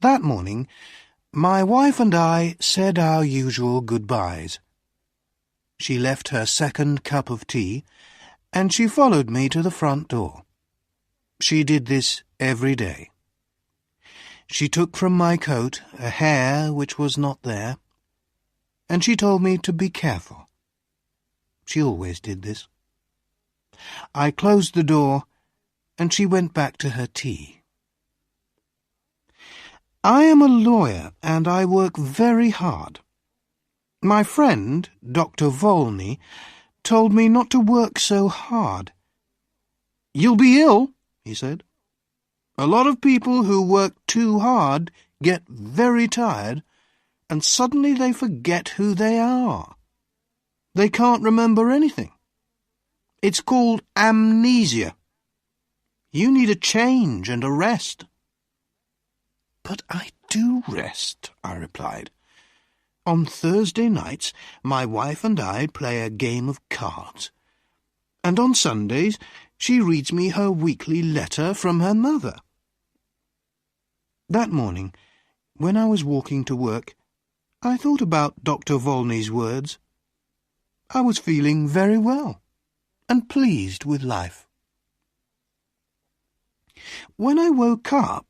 That morning, my wife and I said our usual goodbyes. She left her second cup of tea, and she followed me to the front door. She did this every day. She took from my coat a hair which was not there, and she told me to be careful. She always did this. I closed the door, and she went back to her tea. I am a lawyer, and I work very hard. My friend, Dr. Volney, told me not to work so hard. "You'll be ill," he said. "A lot of people who work too hard get very tired, and suddenly they forget who they are. They can't remember anything. It's called amnesia. You need a change and a rest." "But I do rest," I replied. "On Thursday nights my wife and I play a game of cards, and on Sundays she reads me her weekly letter from her mother." That morning, when I was walking to work, I thought about Dr. Volney's words. I was feeling very well and pleased with life. When I woke up,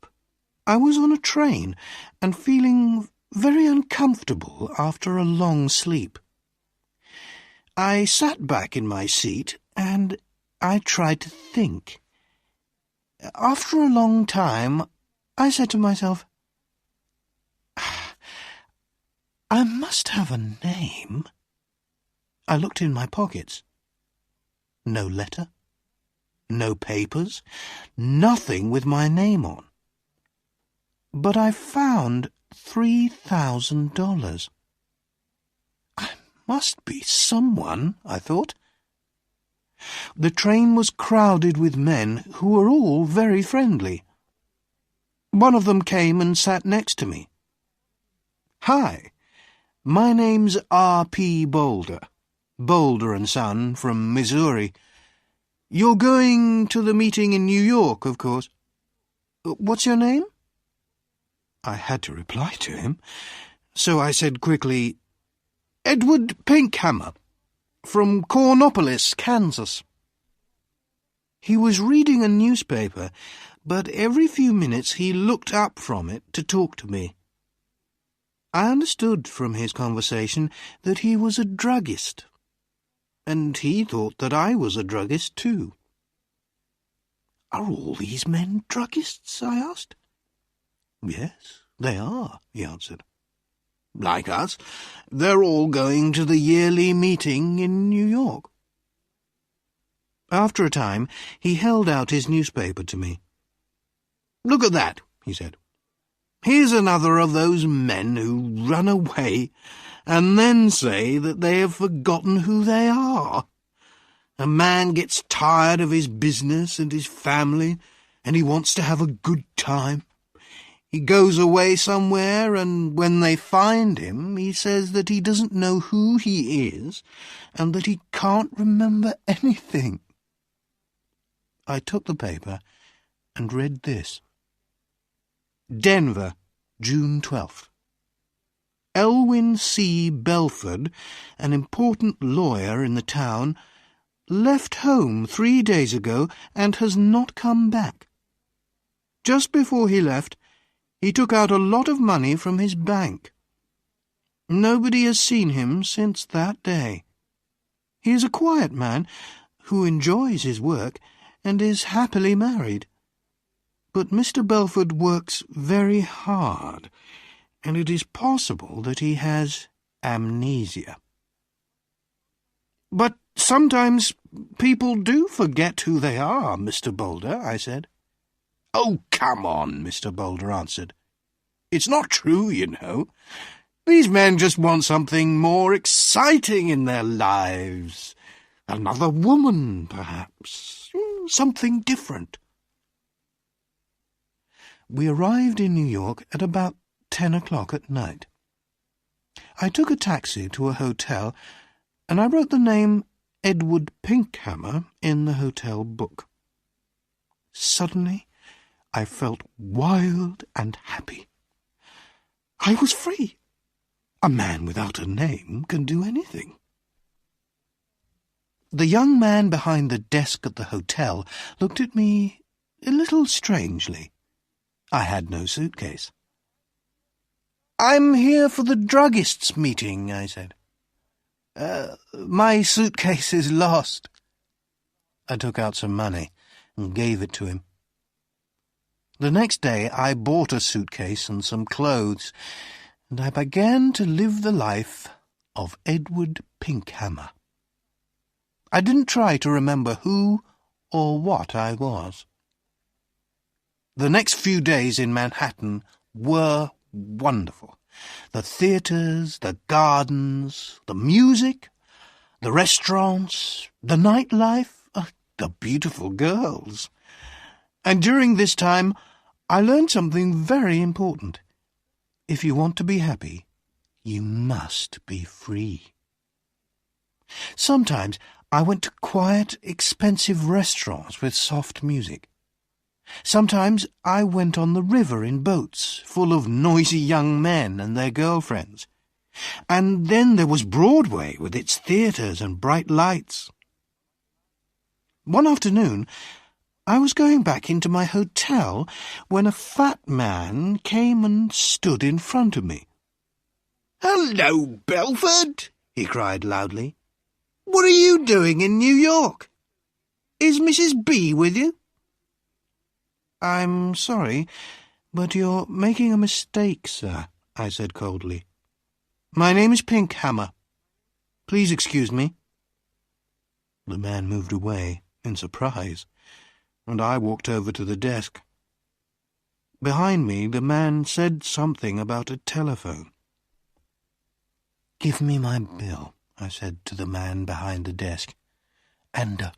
I was on a train and feeling very uncomfortable after a long sleep. I sat back in my seat and I tried to think. After a long time, I said to myself, "I must have a name." I looked in my pockets. No letter, no papers, nothing with my name on. But I found $3,000. I must be someone, I thought. The train was crowded with men who were all very friendly. One of them came and sat next to me. "Hi, my name's R.P. Boulder, Boulder & Son from Missouri. You're going to the meeting in New York, of course. What's your name?" I had to reply to him, so I said quickly, "Edward Pinkhammer, from Cornopolis, Kansas." He was reading a newspaper, but every few minutes he looked up from it to talk to me. I understood from his conversation that he was a druggist, and he thought that I was a druggist too. "Are all these men druggists?" I asked. "Yes, they are," he answered. "Like us, they're all going to the yearly meeting in New York." After a time, he held out his newspaper to me. "Look at that," he said. "Here's another of those men who run away and then say that they have forgotten who they are. A man gets tired of his business and his family, and he wants to have a good time. He goes away somewhere, and when they find him, he says that he doesn't know who he is and that he can't remember anything." I took the paper and read this. Denver, June 12th. Elwyn C. Belford, an important lawyer in the town, left home 3 days ago and has not come back. Just before he left, he took out a lot of money from his bank. Nobody has seen him since that day. He is a quiet man who enjoys his work and is happily married. But Mr. Belford works very hard, and it is possible that he has amnesia. "But sometimes people do forget who they are, Mr. Boulder," I said. "Oh, come on," Mr. Boulder answered. "It's not true, you know. These men just want something more exciting in their lives. Another woman, perhaps. Something different." We arrived in New York at about 10 o'clock at night. I took a taxi to a hotel, and I wrote the name Edward Pinkhammer in the hotel book. Suddenly, I felt wild and happy. I was free. A man without a name can do anything. The young man behind the desk at the hotel looked at me a little strangely. I had no suitcase. "I'm here for the druggist's meeting," I said. My suitcase is lost." I took out some money and gave it to him. The next day I bought a suitcase and some clothes, and I began to live the life of Edward Pinkhammer. I didn't try to remember who or what I was. The next few days in Manhattan were wonderful. The theatres, the gardens, the music, the restaurants, the nightlife, the beautiful girls. And during this time, I learned something very important. If you want to be happy, you must be free. Sometimes I went to quiet, expensive restaurants with soft music. Sometimes I went on the river in boats full of noisy young men and their girlfriends. And then there was Broadway with its theatres and bright lights. One afternoon, I was going back into my hotel when a fat man came and stood in front of me. "Hello, Belford," he cried loudly. "What are you doing in New York? Is Mrs. B with you?" "I'm sorry, but you're making a mistake, sir," I said coldly. "My name is Pinkhammer. Please excuse me." The man moved away in surprise, and I walked over to the desk. Behind me, the man said something about a telephone. "Give me my bill," I said to the man behind the desk, "and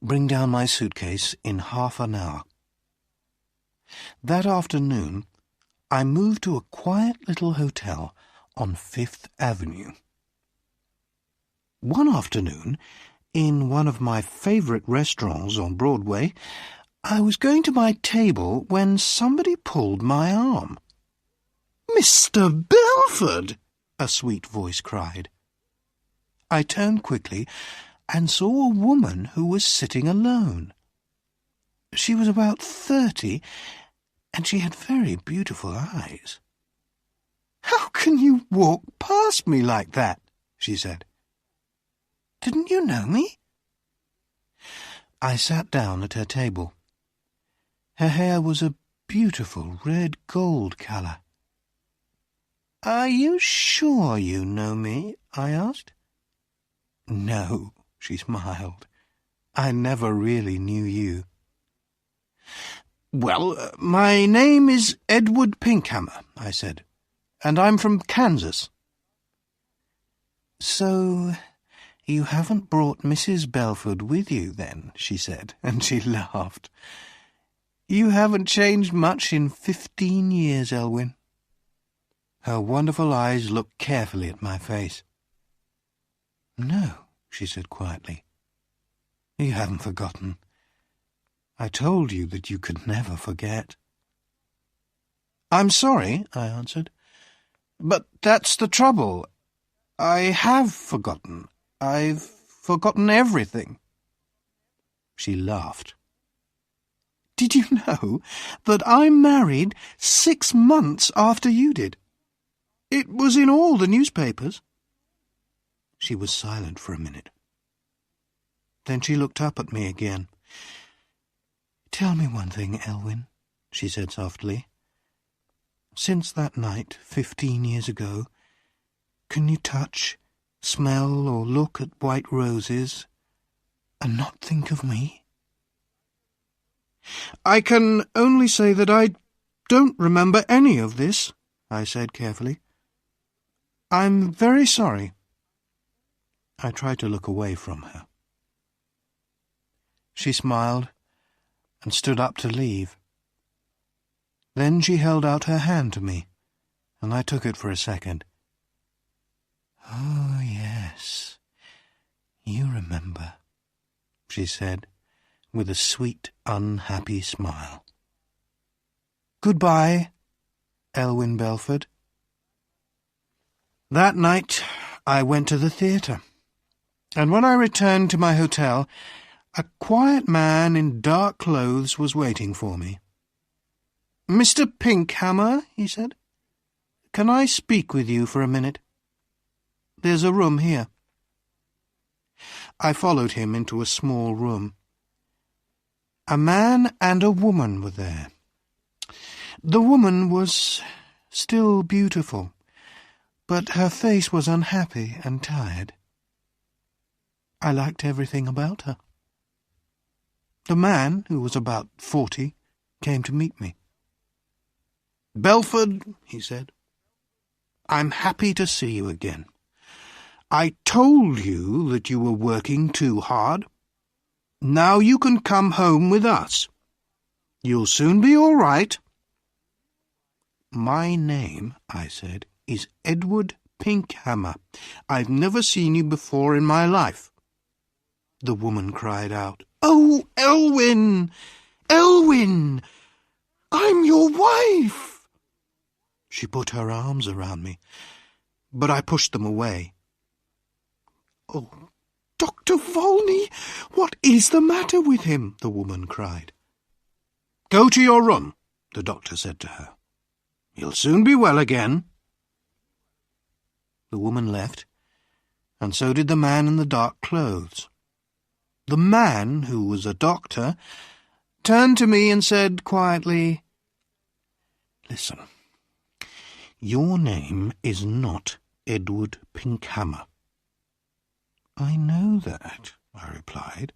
bring down my suitcase in half an hour." That afternoon, I moved to a quiet little hotel on Fifth Avenue. One afternoon, in one of my favourite restaurants on Broadway, I was going to my table when somebody pulled my arm. "Mr. Belford!" a sweet voice cried. I turned quickly and saw a woman who was sitting alone. She was about 30, and she had very beautiful eyes. "How can you walk past me like that?" she said. "Didn't you know me?" I sat down at her table. Her hair was a beautiful red gold colour. "Are you sure you know me?" I asked. "No," she smiled. "I never really knew you." "Well, my name is Edward Pinkhammer," I said, "and I'm from Kansas." "So you haven't brought Mrs. Belford with you, then?" she said, and she laughed. "You haven't changed much in 15 years, Elwyn." Her wonderful eyes looked carefully at my face. "No," she said quietly. "You haven't forgotten. I told you that you could never forget." "I'm sorry," I answered, "but that's the trouble. I have forgotten. I've forgotten everything." She laughed. "Did you know that I married 6 months after you did? It was in all the newspapers." She was silent for a minute. Then she looked up at me again. "Tell me one thing, Elwyn," she said softly. "Since that night, 15 years ago, can you touch, smell, or look at white roses and not think of me?" "I can only say that I don't remember any of this," I said carefully. "I'm very sorry." I tried to look away from her. She smiled and stood up to leave. Then she held out her hand to me, and I took it for a second. "Oh, yes, you remember," she said, with a sweet, unhappy smile. "Goodbye, Elwyn Belford." That night I went to the theatre, and when I returned to my hotel, a quiet man in dark clothes was waiting for me. "Mr. Pinkhammer," he said, "can I speak with you for a minute? There's a room here." I followed him into a small room. A man and a woman were there. The woman was still beautiful, but her face was unhappy and tired. I liked everything about her. The man, who was about 40, came to meet me. "Belford," he said, "I'm happy to see you again. I told you that you were working too hard. Now you can come home with us. You'll soon be all right." "My name," I said, "is Edward Pinkhammer. I've never seen you before in my life." The woman cried out, "Oh, Elwyn! Elwyn! I'm your wife!" She put her arms around me, but I pushed them away. "Oh, Dr. Volney, what is the matter with him?" the woman cried. "Go to your room," the doctor said to her. "He'll soon be well again." The woman left, and so did the man in the dark clothes. The man, who was a doctor, turned to me and said quietly, "Listen, your name is not Edward Pinkhammer." "I know that," I replied,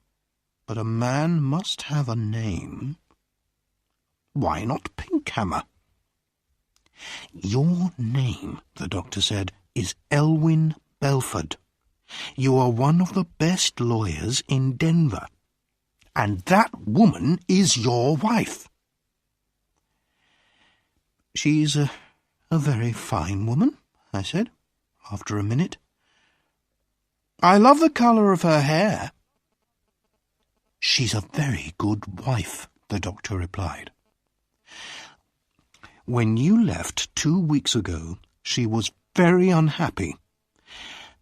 "but a man must have a name." "Why not Pinkhammer?" "Your name," the doctor said, "is Elwyn Belford. You are one of the best lawyers in Denver, and that woman is your wife." "She's a very fine woman," I said, after a minute. "I love the colour of her hair." "She's a very good wife," the doctor replied. "When you left 2 weeks ago, she was very unhappy.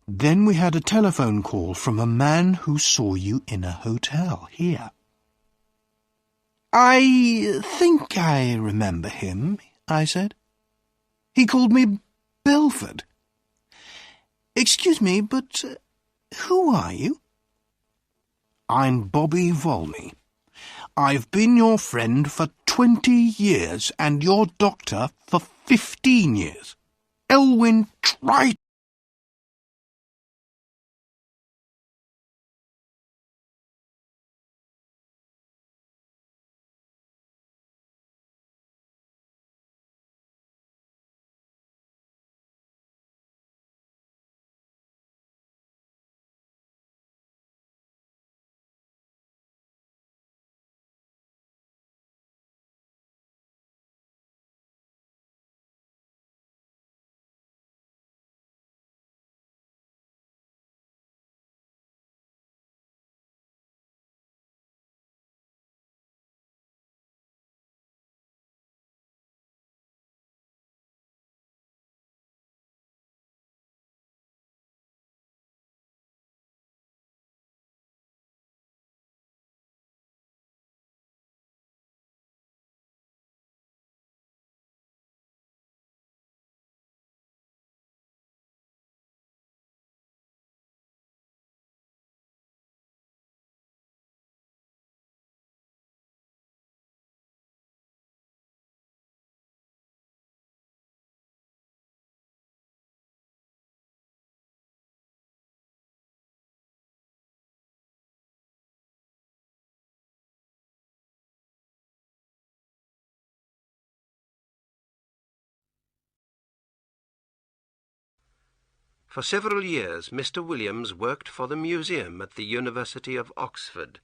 Then we had a telephone call from a man who saw you in a hotel here." "I think I remember him," I said. "He called me Belford. Excuse me, but who are you?" "I'm Bobby Volney. I've been your friend for 20 years and your doctor for 15 years. Elwyn, try..." For several years Mr. Williams worked for the museum at the University of Oxford,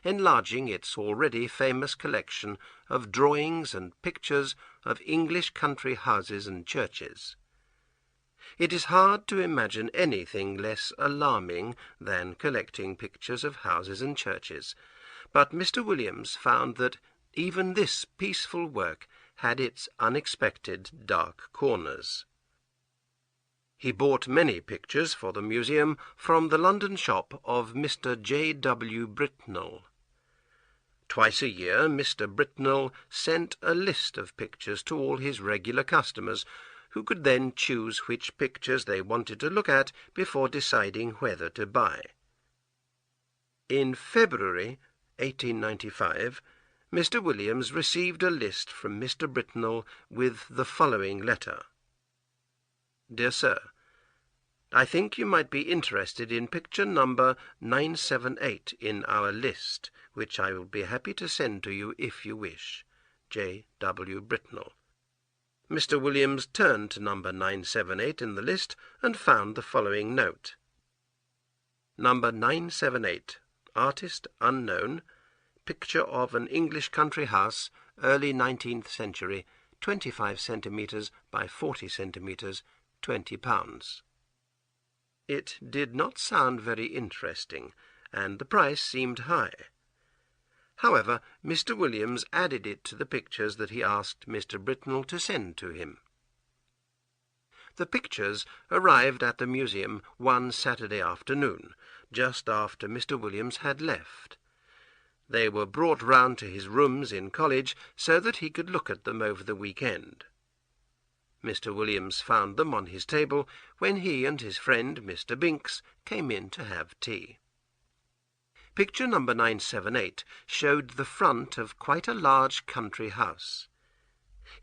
enlarging its already famous collection of drawings and pictures of English country houses and churches. It is hard to imagine anything less alarming than collecting pictures of houses and churches, but Mr. Williams found that even this peaceful work had its unexpected dark corners. He bought many pictures for the museum from the London shop of Mr. J. W. Britnell. Twice a year Mr. Britnell sent a list of pictures to all his regular customers, who could then choose which pictures they wanted to look at before deciding whether to buy. In February 1895, Mr. Williams received a list from Mr. Britnell with the following letter. Dear Sir, I think you might be interested in picture number 978 in our list, which I will be happy to send to you if you wish. J. W. Britnell. Mr. Williams turned to number 978 in the list and found the following note. Number 978, artist unknown, picture of an English country house, early 19th century, 25 centimetres by 40 centimetres, £20. It did not sound very interesting, and the price seemed high. However, Mr. Williams added it to the pictures that he asked Mr. Britnell to send to him. The pictures arrived at the museum one Saturday afternoon, just after Mr. Williams had left. They were brought round to his rooms in college so that he could look at them over the weekend. Mr. Williams found them on his table when he and his friend Mr. Binks came in to have tea. Picture number 978 showed the front of quite a large country house.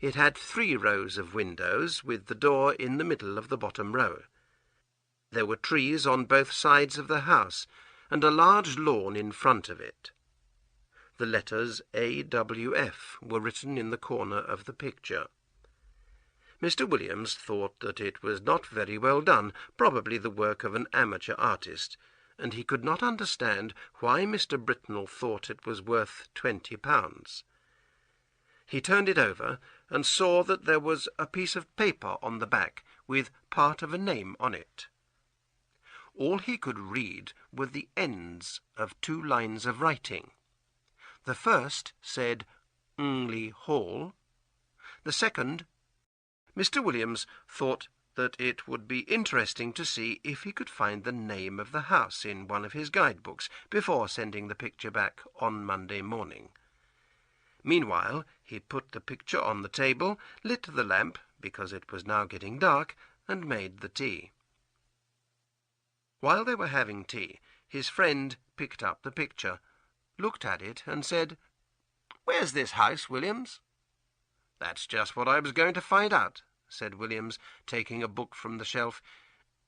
It had 3 rows of windows, with the door in the middle of the bottom row. There were trees on both sides of the house, and a large lawn in front of it. The letters AWF were written in the corner of the picture. Mr. Williams thought that it was not very well done, probably the work of an amateur artist, and he could not understand why Mr. Britnell thought it was worth £20. He turned it over and saw that there was a piece of paper on the back with part of a name on it. All he could read were the ends of 2 lines of writing. The first said Ngley Hall. The second, Mr. Williams thought that it would be interesting to see if he could find the name of the house in one of his guidebooks before sending the picture back on Monday morning. Meanwhile, he put the picture on the table, lit the lamp, because it was now getting dark, and made the tea. While they were having tea, his friend picked up the picture, looked at it, and said, "Where's this house, Williams?" "That's just what I was going to find out," said Williams, taking a book from the shelf.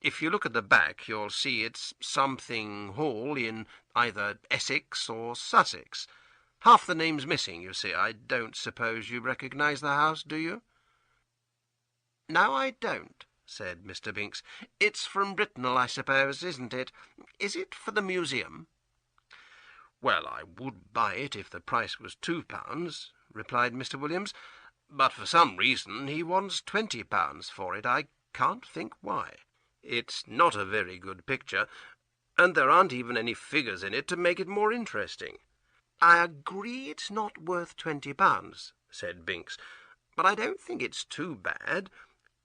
"If you look at the back, you'll see it's something Hall in either Essex or Sussex. Half the name's missing, you see. I don't suppose you recognise the house, do you?" "No, I don't," said Mr. Binks. "It's from Britnell, I suppose, isn't it? Is it for the museum?" "Well, I would buy it if the price was £2, replied Mr. Williams, "but for some reason he wants £20 for it. I can't think why. It's not a very good picture, and there aren't even any figures in it to make it more interesting." "I agree it's not worth £20, said Binks, "but I don't think it's too bad.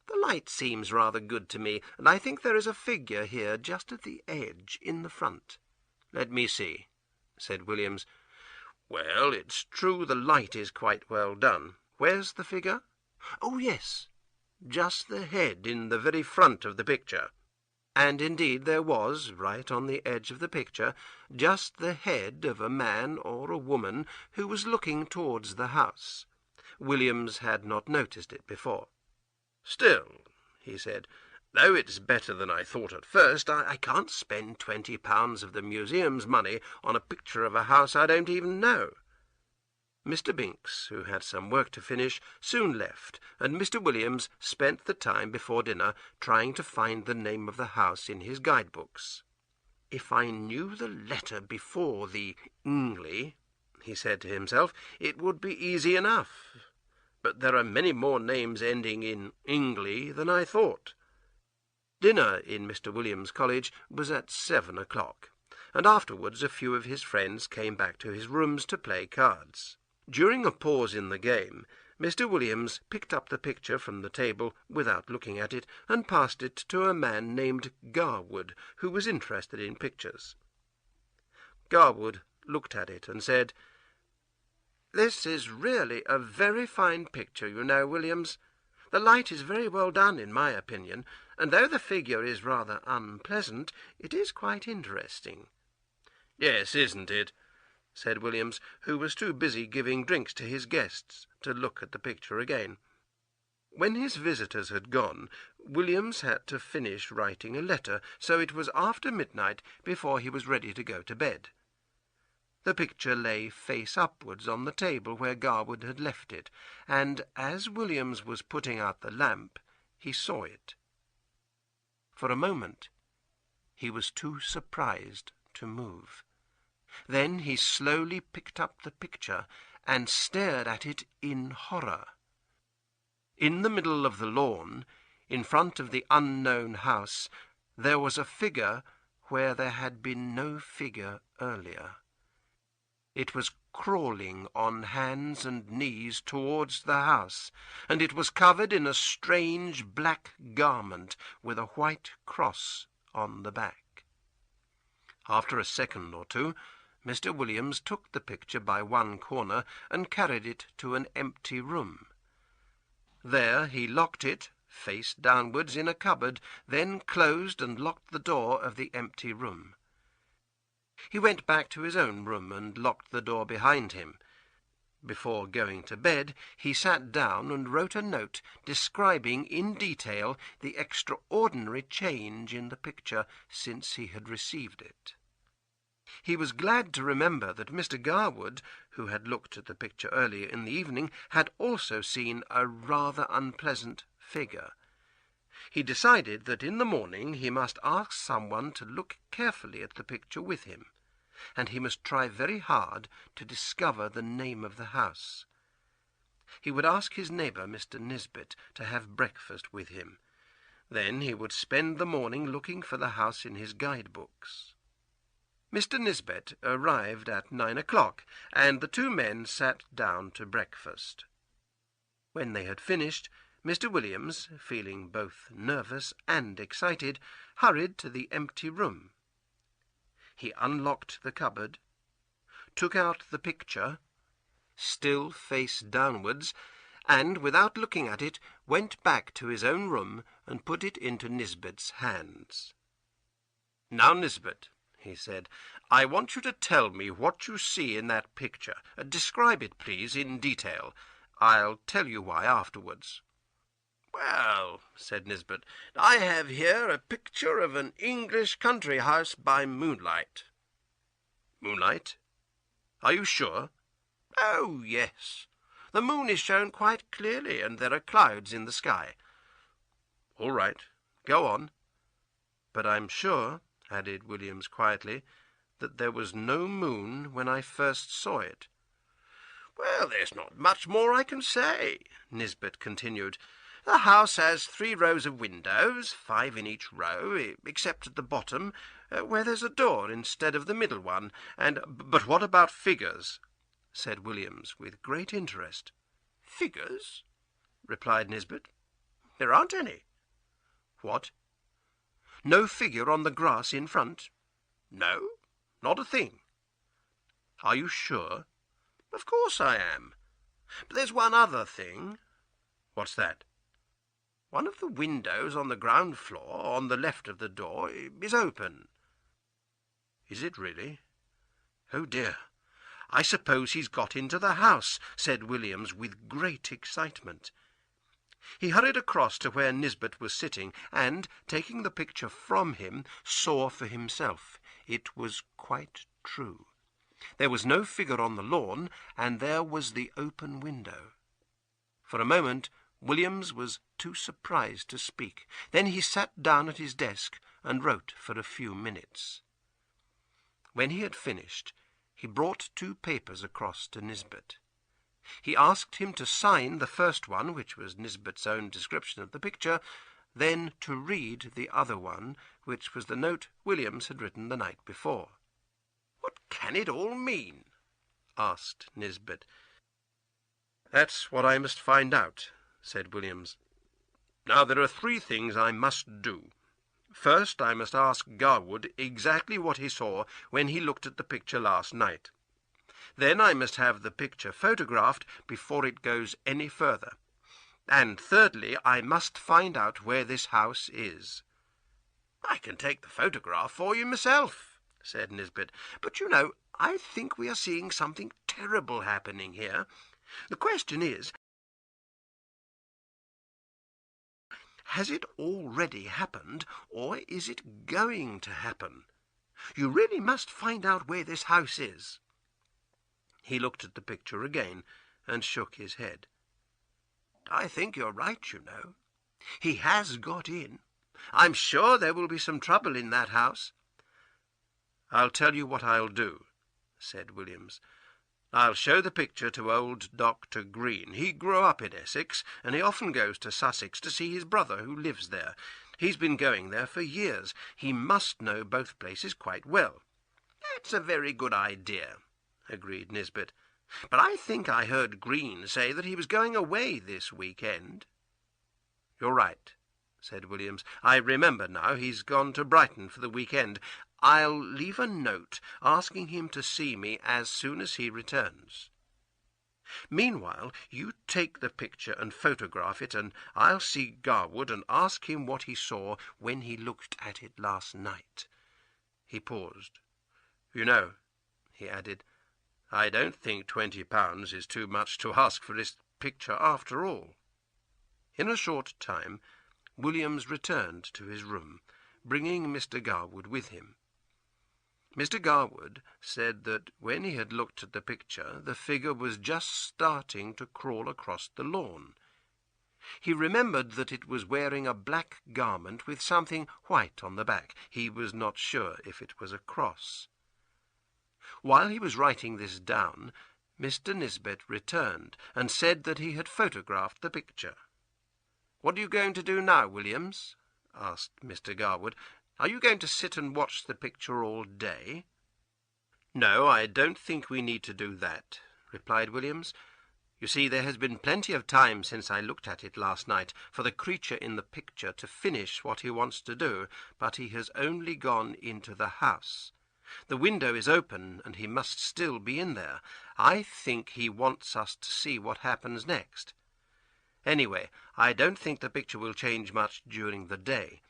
The light seems rather good to me, and I think there is a figure here just at the edge in the front." "Let me see," said Williams. "Well, it's true the light is quite well done. Where's the figure?" "Oh, yes, just the head in the very front of the picture." And indeed there was, right on the edge of the picture, just the head of a man or a woman who was looking towards the house. Williams had not noticed it before. "Still," he said, "though it's better than I thought at first, I can't spend £20 of the museum's money on a picture of a house I don't even know." Mr. Binks, who had some work to finish, soon left, and Mr. Williams spent the time before dinner trying to find the name of the house in his guidebooks. "If I knew the letter before the Ngley," he said to himself, "it would be easy enough. But there are many more names ending in Ngley than I thought." Dinner in Mr. Williams' college was at 7 o'clock, and afterwards a few of his friends came back to his rooms to play cards. During a pause in the game, Mr. Williams picked up the picture from the table without looking at it, and passed it to a man named Garwood, who was interested in pictures. Garwood looked at it and said, "This is really a very fine picture, you know, Williams. The light is very well done, in my opinion, and though the figure is rather unpleasant, it is quite interesting." "Yes, isn't it?" said Williams, who was too busy giving drinks to his guests to look at the picture again. When his visitors had gone, Williams had to finish writing a letter, so it was after midnight before he was ready to go to bed. The picture lay face upwards on the table where Garwood had left it, and as Williams was putting out the lamp, he saw it. For a moment he was too surprised to move. Then he slowly picked up the picture and stared at it in horror. In the middle of the lawn, in front of the unknown house, there was a figure where there had been no figure earlier. It was crawling on hands and knees towards the house, and it was covered in a strange black garment with a white cross on the back. After a second or two, Mr. Williams took the picture by one corner and carried it to an empty room. There he locked it, face downwards, in a cupboard, then closed and locked the door of the empty room. He went back to his own room and locked the door behind him. Before going to bed, he sat down and wrote a note describing in detail the extraordinary change in the picture since he had received it. He was glad to remember that Mr. Garwood, who had looked at the picture earlier in the evening, had also seen a rather unpleasant figure. He decided that in the morning he must ask someone to look carefully at the picture with him, and he must try very hard to discover the name of the house. He would ask his neighbour, Mr. Nisbet, to have breakfast with him. Then he would spend the morning looking for the house in his guide-books. Mr. Nisbet arrived at 9 o'clock, and the two men sat down to breakfast. When they had finished, Mr. Williams, feeling both nervous and excited, hurried to the empty room. He unlocked the cupboard, took out the picture, still face downwards, and, without looking at it, went back to his own room and put it into Nisbet's hands. "Now, Nisbet," he said, "I want you to tell me what you see in that picture. Describe it, please, in detail. I'll tell you why afterwards." "Well," said Nisbet, "I have here a picture of an English country house by moonlight." "Moonlight? Are you sure?" "Oh, yes. The moon is shown quite clearly, and there are clouds in the sky." "All right. Go on." "But I'm sure," added Williams quietly, "that there was no moon when I first saw it." "Well, there's not much more I can say," Nisbet continued. "The house has 3 rows of windows, 5 in each row, except at the bottom, where there's a door instead of the middle one, and—" "But what about figures?" said Williams, with great interest. "Figures?" replied Nisbet. "There aren't any." "What? No figure on the grass in front?" "No, not a thing." "Are you sure?" "Of course I am. But there's one other thing." "What's that?" "One of the windows on the ground floor, on the left of the door, is open." "Is it really? Oh dear, I suppose he's got into the house," said Williams with great excitement. He hurried across to where Nisbet was sitting, and, taking the picture from him, saw for himself. It was quite true. There was no figure on the lawn, and there was the open window. For a moment Williams was too surprised to speak. Then he sat down at his desk and wrote for a few minutes. When he had finished, he brought 2 papers across to Nisbet. He asked him to sign the first one, which was Nisbet's own description of the picture, then to read the other one, which was the note Williams had written the night before. "What can it all mean?" asked Nisbet. "That's what I must find out," said Williams. "Now there are 3 things I must do. First, I must ask Garwood exactly what he saw when he looked at the picture last night. Then I must have the picture photographed before it goes any further. And thirdly, I must find out where this house is." "I can take the photograph for you myself," said Nisbet. "But you know, I think we are seeing something terrible happening here. The question is, has it already happened, or is it going to happen? You really must find out where this house is." He looked at the picture again and shook his head. "I think you're right, you know. He has got in. I'm sure there will be some trouble in that house." "I'll tell you what I'll do," said Williams. "I'll show the picture to old Dr. Green. He grew up in Essex, and he often goes to Sussex to see his brother who lives there. He's been going there for years. He must know both places quite well." "That's a very good idea," agreed Nisbet. "But I think I heard Green say that he was going away this weekend." "You're right," said Williams. "I remember now. He's gone to Brighton for the weekend. I'll leave a note asking him to see me as soon as he returns. Meanwhile, you take the picture and photograph it, and I'll see Garwood and ask him what he saw when he looked at it last night." He paused. "You know," he added, "I don't think £20 is too much to ask for this picture after all." In a short time Williams returned to his room, bringing Mr. Garwood with him. Mr. Garwood said that when he had looked at the picture, the figure was just starting to crawl across the lawn. He remembered that it was wearing a black garment with something white on the back. He was not sure if it was a cross. While he was writing this down, Mr. Nisbet returned and said that he had photographed the picture. "What are you going to do now, Williams?" asked Mr. Garwood. "Are you going to sit and watch the picture all day?" "No, I don't think we need to do that," replied Williams. "You see, there has been plenty of time since I looked at it last night for the creature in the picture to finish what he wants to do, but he has only gone into the house. The window is open, and he must still be in there. I think he wants us to see what happens next. Anyway, I don't think the picture will change much during the day.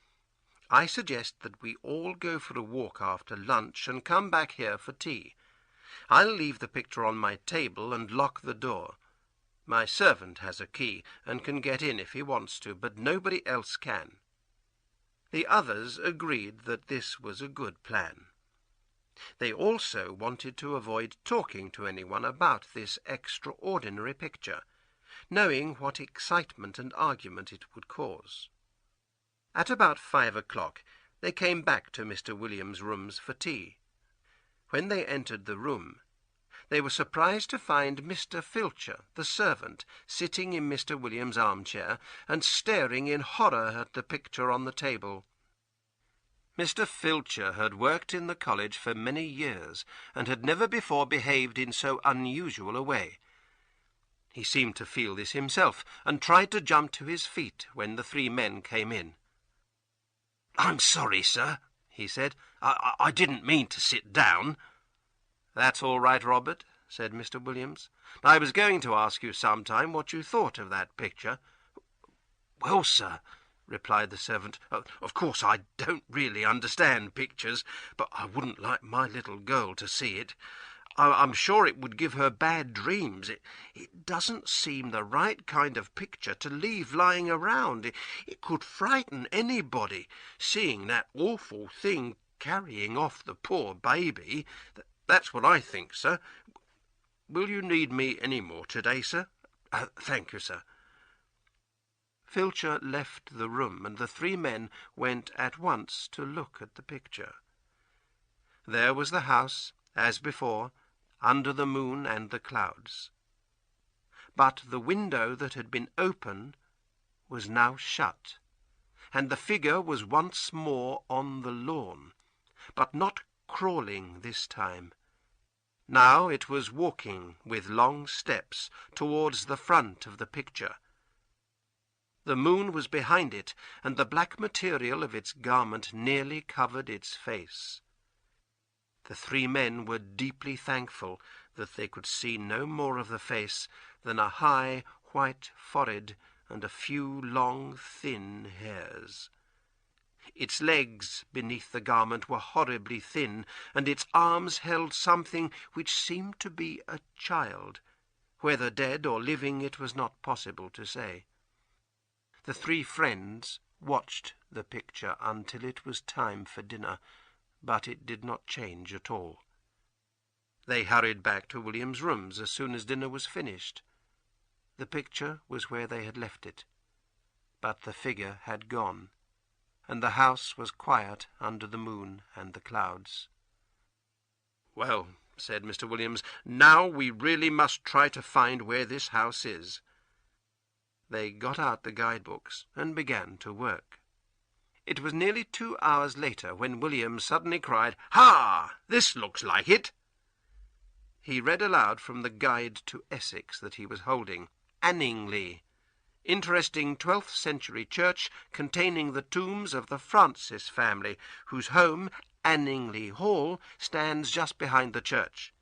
I suggest that we all go for a walk after lunch and come back here for tea. I'll leave the picture on my table and lock the door. My servant has a key and can get in if he wants to, but nobody else can." The others agreed that this was a good plan. They also wanted to avoid talking to anyone about this extraordinary picture, knowing what excitement and argument it would cause. At about 5 o'clock they came back to Mr. Williams' rooms for tea. When they entered the room, they were surprised to find Mr. Filcher, the servant, sitting in Mr. Williams' armchair and staring in horror at the picture on the table. Mr. Filcher had worked in the college for many years and had never before behaved in so unusual a way. He seemed to feel this himself, and tried to jump to his feet when the 3 men came in. "I'm sorry, sir," he said. I didn't mean to sit down." "That's all right, Robert," said Mr. Williams. "I was going to ask you sometime what you thought of that picture." "Well, sir," replied the servant, "of course I don't really understand pictures, but I wouldn't like my little girl to see it. I'm sure it would give her bad dreams. It doesn't seem the right kind of picture to leave lying around. It could frighten anybody, seeing that awful thing carrying off the poor baby. That's what I think, sir. Will you need me any more today, sir?" "Thank you, sir." Filcher left the room, and the 3 men went at once to look at the picture. There was the house, as before, under the moon and the clouds. But the window that had been open was now shut, and the figure was once more on the lawn, but not crawling this time. Now it was walking with long steps towards the front of the picture. The moon was behind it, and the black material of its garment nearly covered its face. The three men were deeply thankful that they could see no more of the face than a high white forehead and a few long thin hairs. Its legs beneath the garment were horribly thin, and its arms held something which seemed to be a child. Whether dead or living it was not possible to say. The three friends watched the picture until it was time for dinner, but it did not change at all. They hurried back to William's rooms as soon as dinner was finished. The picture was where they had left it, but the figure had gone, and the house was quiet under the moon and the clouds. "Well," said Mr. Williams, "now we really must try to find where this house is." They got out the guidebooks and began to work. It was nearly 2 hours later when William suddenly cried, "Ha! This looks like it!" He read aloud from the Guide to Essex that he was holding. "Anningley. Interesting 12th century church containing the tombs of the Francis family, whose home, Anningley Hall, stands just behind the church.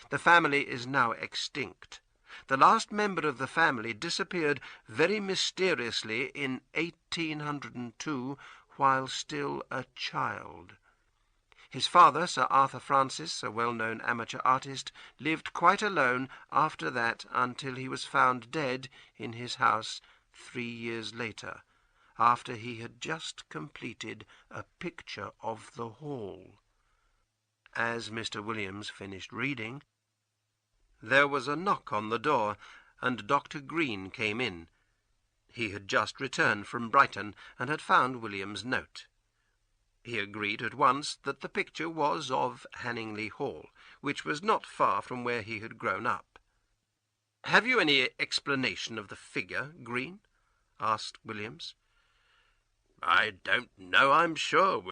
The family is now extinct. The last member of the family disappeared very mysteriously in 1802 while still a child. His father, Sir Arthur Francis, a well-known amateur artist, lived quite alone after that until he was found dead in his house 3 years later, after he had just completed a picture of the hall." As Mr. Williams finished reading, there was a knock on the door, and Dr. Green came in. He had just returned from Brighton and had found William's note. He agreed at once that the picture was of Anningley Hall, which was not far from where he had grown up. "Have you any explanation of the figure, Green?" asked Williams. "I don't know, I'm sure."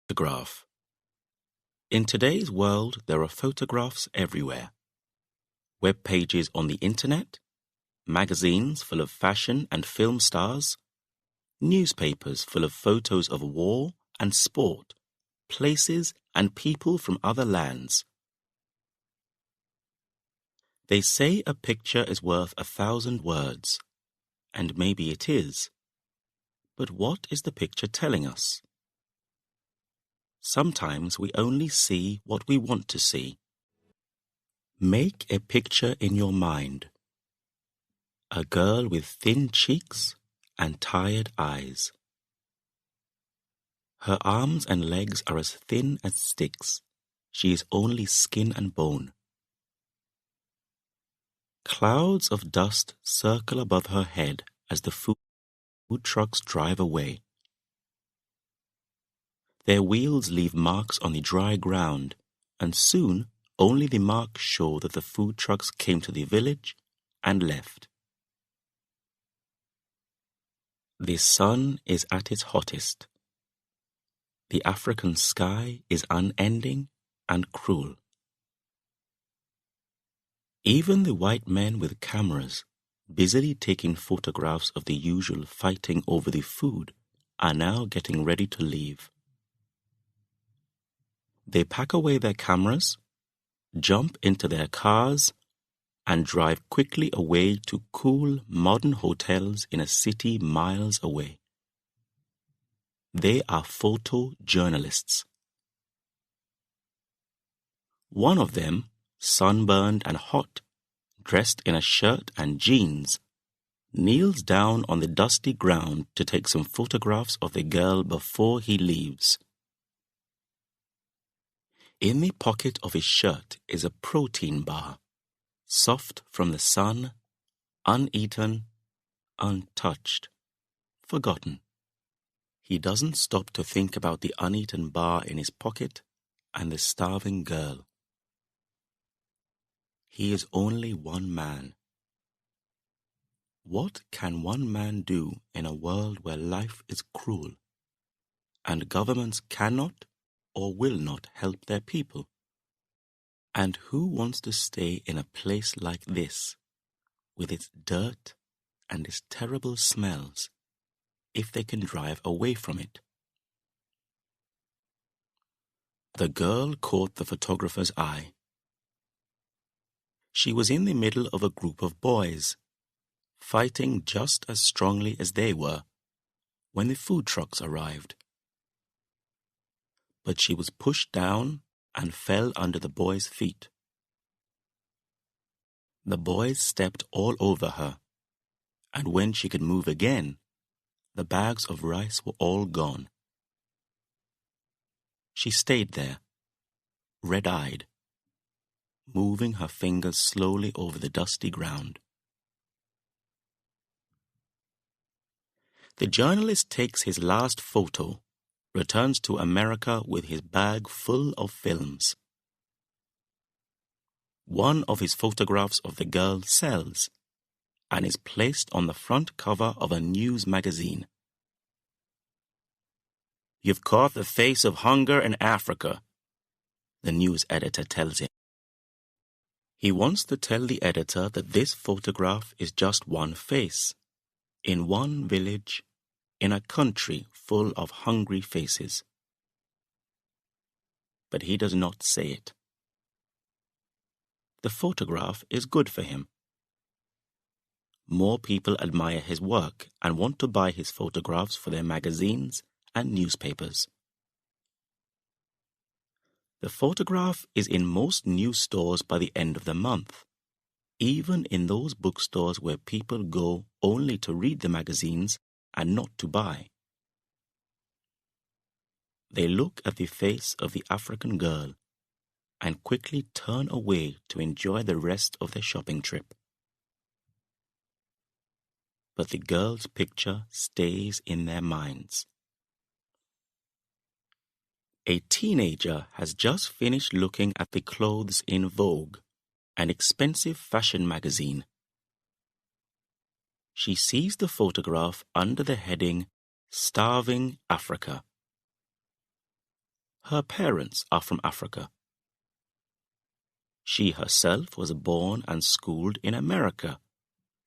Photograph. In today's world, there are photographs everywhere. Web pages on the internet, magazines full of fashion and film stars, newspapers full of photos of war and sport, places and people from other lands. They say a picture is worth 1,000 words, and maybe it is. But what is the picture telling us? Sometimes we only see what we want to see. Make a picture in your mind. A girl with thin cheeks and tired eyes. Her arms and legs are as thin as sticks. She is only skin and bone. Clouds of dust circle above her head as the food trucks drive away. Their wheels leave marks on the dry ground, and soon only the marks show that the food trucks came to the village and left. The sun is at its hottest. The African sky is unending and cruel. Even the white men with cameras, busily taking photographs of the usual fighting over the food, are now getting ready to leave. They pack away their cameras, jump into their cars, and drive quickly away to cool, modern hotels in a city miles away. They are photojournalists. One of them, sunburned and hot, dressed in a shirt and jeans, kneels down on the dusty ground to take some photographs of the girl before he leaves. In the pocket of his shirt is a protein bar, soft from the sun, uneaten, untouched, forgotten. He doesn't stop to think about the uneaten bar in his pocket and the starving girl. He is only one man. What can one man do in a world where life is cruel, and governments cannot or will not help their people? And who wants to stay in a place like this, with its dirt and its terrible smells, if they can drive away from it? The girl caught the photographer's eye. She was in the middle of a group of boys, fighting just as strongly as they were, when the food trucks arrived. But she was pushed down and fell under the boys' feet. The boys stepped all over her, and when she could move again, the bags of rice were all gone. She stayed there, red-eyed, moving her fingers slowly over the dusty ground. The journalist takes his last photo, returns to America with his bag full of films. One of his photographs of the girl sells and is placed on the front cover of a news magazine. "You've caught the face of hunger in Africa," the news editor tells him. He wants to tell the editor that this photograph is just one face, in one village, in a country full of hungry faces. But he does not say it. The photograph is good for him. More people admire his work and want to buy his photographs for their magazines and newspapers. The photograph is in most news stores by the end of the month, even in those bookstores where people go only to read the magazines and not to buy. They look at the face of the African girl and quickly turn away to enjoy the rest of their shopping trip. But the girl's picture stays in their minds. A teenager has just finished looking at the clothes in Vogue, an expensive fashion magazine. She sees the photograph under the heading "Starving Africa." Her parents are from Africa. She herself was born and schooled in America,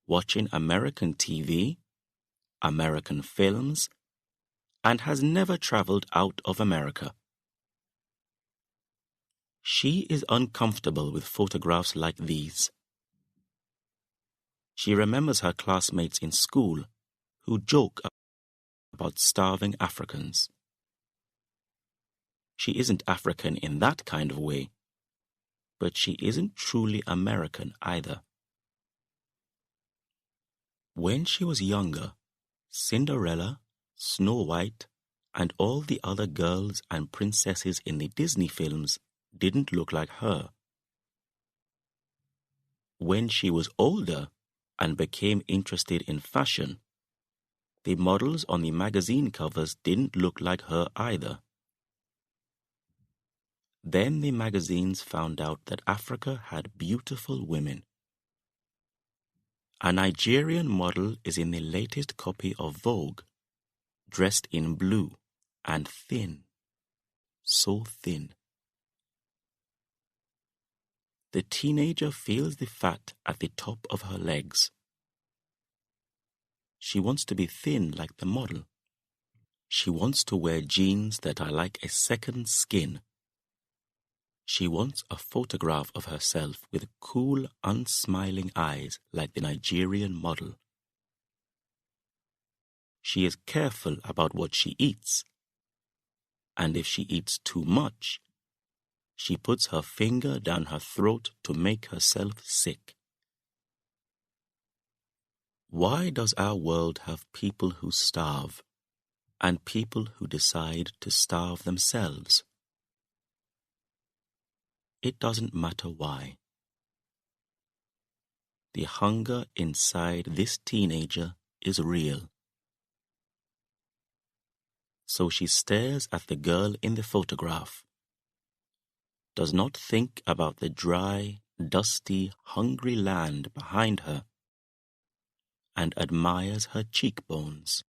watching American TV, American films, and has never traveled out of America. She is uncomfortable with photographs like these. She remembers her classmates in school who joke about starving Africans. She isn't African in that kind of way. but she isn't truly American either. When she was younger, Cinderella, Snow White, and all the other girls and princesses in the Disney films didn't look like her. When she was older and became interested in fashion, the models on the magazine covers didn't look like her either. Then the magazines found out that Africa had beautiful women. A Nigerian model is in the latest copy of Vogue, dressed in blue and thin, so thin. The teenager feels the fat at the top of her legs. She wants to be thin like the model. She wants to wear jeans that are like a second skin. She wants a photograph of herself with cool, unsmiling eyes like the Nigerian model. She is careful about what she eats, and if she eats too much, she puts her finger down her throat to make herself sick. Why does our world have people who starve and people who decide to starve themselves? It doesn't matter why. The hunger inside this teenager is real. So she stares at the girl in the photograph, does not think about the dry, dusty, hungry land behind her, and admires her cheekbones.